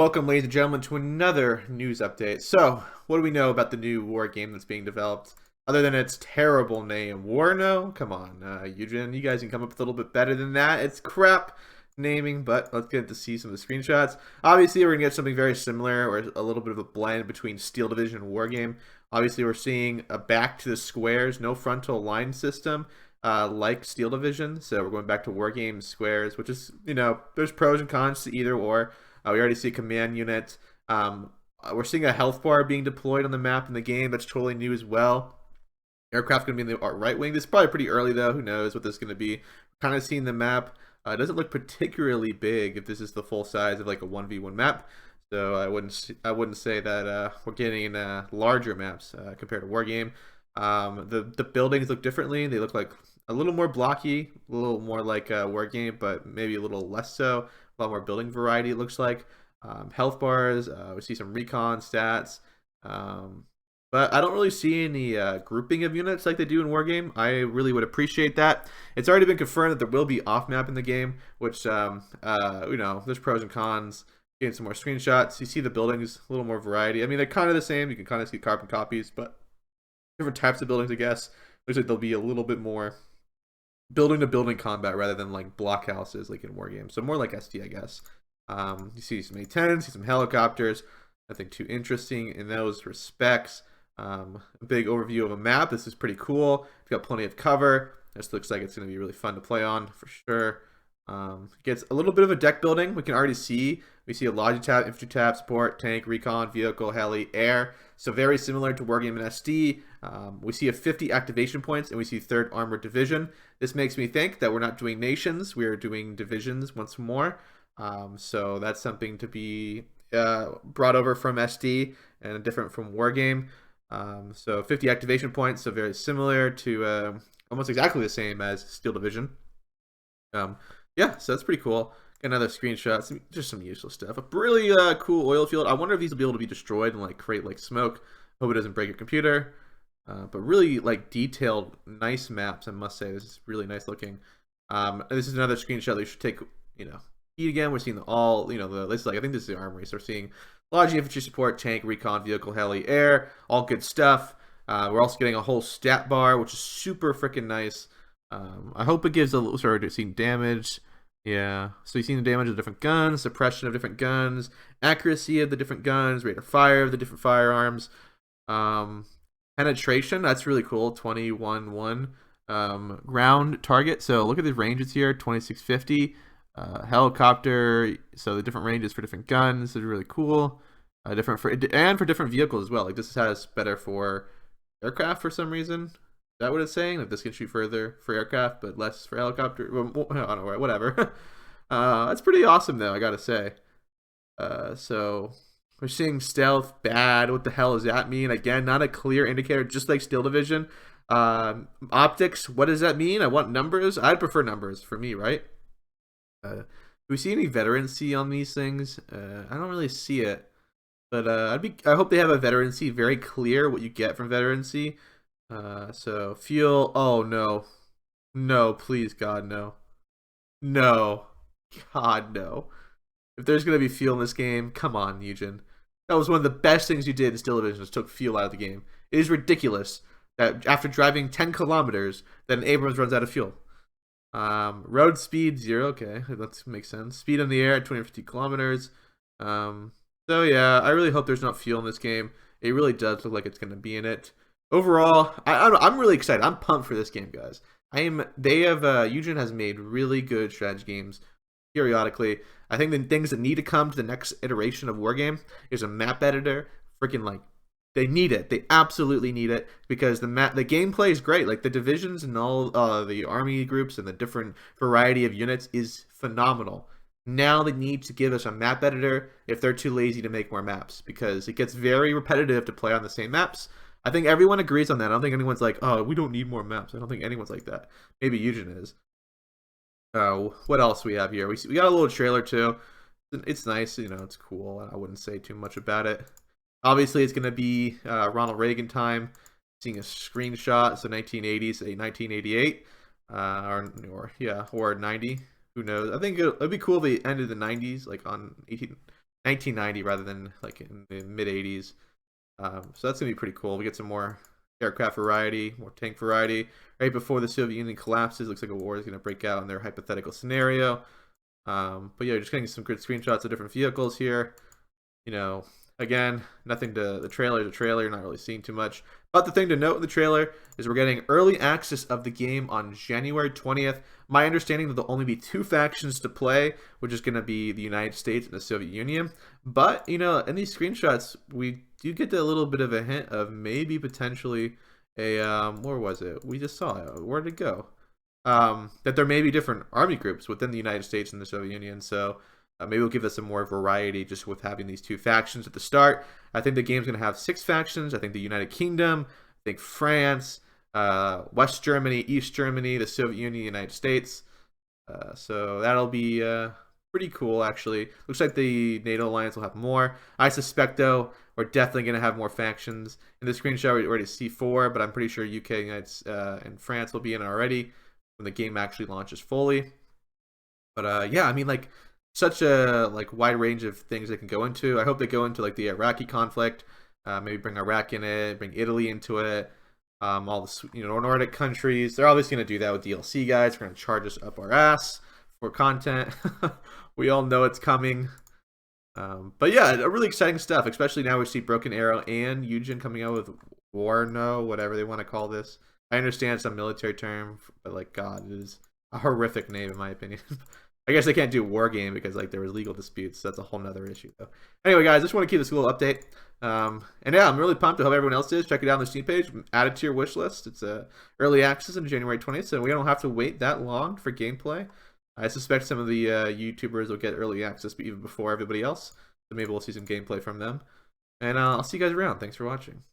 Welcome, ladies and gentlemen, to another news update. So, what do we know about the new war game that's being developed? Other than its terrible name, WARNO? Come on, Eugen, you guys can come up with a little bit better than that. It's crap naming, but let's get to see some of the screenshots. Obviously, we're going to get something very similar, or a little bit of a blend between Steel Division and Wargame. Obviously, we're seeing a back to the squares, no frontal line system, like Steel Division. So we're going back to Wargame squares, which is, there's pros and cons to either or. We already see a command unit. We're seeing a health bar being deployed on the map in the game. That's totally new as well. Aircraft going to be in the right wing. This is probably pretty early, though. Who knows what this is going to be. Kind of seeing the map. It doesn't look particularly big if this is the full size of like a 1v1 map. So I wouldn't say that we're getting larger maps compared to Wargame. The buildings look differently. They look like a little more blocky, a little more like Wargame, but maybe a little less so. A lot more building variety, it looks like. Health bars, we see some recon stats. But I don't really see any grouping of units like they do in Wargame. I really would appreciate that. It's already been confirmed that there will be off-map in the game, which, there's pros and cons. Getting some more screenshots. You see the buildings, a little more variety. I mean, they're kind of the same. You can kind of see carbon copies, but different types of buildings, I guess. Looks like there'll be a little bit more building-to-building combat rather than like blockhouses like in Wargame. So more like SD, I guess. You see some A-10s, see some helicopters. Nothing too interesting in those respects. A big overview of a map. This is pretty cool. It's got plenty of cover. This looks like it's going to be really fun to play on for sure. Gets a little bit of a deck building. We can already see. We see a Logitab, Infantry Tab, Support, Tank, Recon, Vehicle, Heli, Air. So very similar to Wargame and SD. We see a 50 activation points, and we see 3rd Armored Division. This makes me think that we're not doing nations. We are doing divisions once more. So that's something to be brought over from SD and different from Wargame. So 50 activation points, so very similar to almost exactly the same as Steel Division. Yeah, so that's pretty cool. Got another screenshot, just some useless stuff. A really cool oil field. I wonder if these will be able to be destroyed and like create like smoke. Hope it doesn't break your computer. But really like detailed, nice maps. I must say, this is really nice looking. This is another screenshot that you should take. Heat again. We're seeing this is like I think this is the armory. So we're seeing Logi, Infantry Support, Tank, Recon, Vehicle, Heli, Air. All good stuff. We're also getting a whole stat bar, which is super freaking nice. I hope it gives a sort of seeing damage. Yeah, so you've seen the damage of different guns, suppression of different guns, accuracy of the different guns, rate of fire of the different firearms, penetration. That's really cool. 21-1 ground target. So look at the ranges here. 2650. Helicopter. So the different ranges for different guns. This is really cool. Different for different vehicles as well. Like this has better for aircraft for some reason. Is that what it's saying? That this can shoot further for aircraft, but less for helicopter? Well, I don't know, whatever. That's pretty awesome, though, I gotta say. So, we're seeing stealth bad. What the hell does that mean? Again, not a clear indicator, just like Steel Division. Optics, what does that mean? I want numbers. I'd prefer numbers for me, right? Do we see any veterancy on these things? I don't really see it. But I hope they have a veterancy very clear what you get from veterancy. So fuel. Oh no, please God, no, God, no. If there's gonna be fuel in this game, come on, Eugen. That was one of the best things you did in Steel Division, was took fuel out of the game. It is ridiculous that after driving 10 kilometers, that an Abrams runs out of fuel. Road speed 0. Okay, that makes sense. Speed in the air at 250 kilometers. So yeah, I really hope there's not fuel in this game. It really does look like it's gonna be in it. Overall, I'm really excited. I'm pumped for this game, guys. Eugen has made really good strategy games periodically. I think the things that need to come to the next iteration of Wargame is a map editor. Freaking like, they need it. They absolutely need it because the gameplay is great. Like the divisions and all the army groups and the different variety of units is phenomenal. Now they need to give us a map editor if they're too lazy to make more maps because it gets very repetitive to play on the same maps. I think everyone agrees on that. I don't think anyone's like, oh, we don't need more maps. I don't think anyone's like that. Maybe Eugen is. What else we have here? We got a little trailer too. It's nice, it's cool. I wouldn't say too much about it. Obviously, it's going to be Ronald Reagan time. Seeing a screenshot, so 1980s, 1988, or 90. Who knows? I think it'd be cool if they ended the 90s, like on 1990 rather than like in the mid 80s. So that's gonna be pretty cool. We get some more aircraft variety, more tank variety. Right before the Soviet Union collapses, looks like a war is gonna break out in their hypothetical scenario. But yeah, just getting some good screenshots of different vehicles here. You know, again, nothing to the trailer. The trailer, you're not really seeing too much. But the thing to note in the trailer is we're getting early access of the game on January 20th. My understanding that there'll only be 2 factions to play, which is going to be the United States and the Soviet Union. But, you know, in these screenshots, we do get a little bit of a hint of maybe potentially a, where was it? We just saw it. Where did it go? That there may be different army groups within the United States and the Soviet Union. So maybe we'll give us some more variety just with having these 2 factions at the start. I think the game's going to have 6 factions. I think the United Kingdom, I think France, West Germany, East Germany, the Soviet Union, the United States. So that'll be pretty cool, actually. Looks like the NATO alliance will have more. I suspect, though, we're definitely going to have more factions. In the screenshot, we already see 4, but I'm pretty sure UK, and France will be in already when the game actually launches fully. But yeah, I mean, like, such a wide range of things they can go into. I hope they go into like the Iraqi conflict, maybe bring Iraq in it, bring Italy into it, all the Nordic countries. They're obviously going to do that with DLC, guys. They're going to charge us up our ass for content. We all know it's coming. But yeah, really exciting stuff, especially now we see Broken Arrow and Eugen coming out with WARNO, whatever they want to call this. I understand it's a military term, but like, God, it is a horrific name in my opinion. I guess they can't do Wargame because like there was legal disputes. So that's a whole nother issue though. Anyway, guys, just want to keep this a little update. And yeah, I'm really pumped. I hope everyone else is. Check it out on the Steam page. Add it to your wish list. It's early access on January 20th, so we don't have to wait that long for gameplay. I suspect some of the YouTubers will get early access even before everybody else. So maybe we'll see some gameplay from them. And I'll see you guys around. Thanks for watching.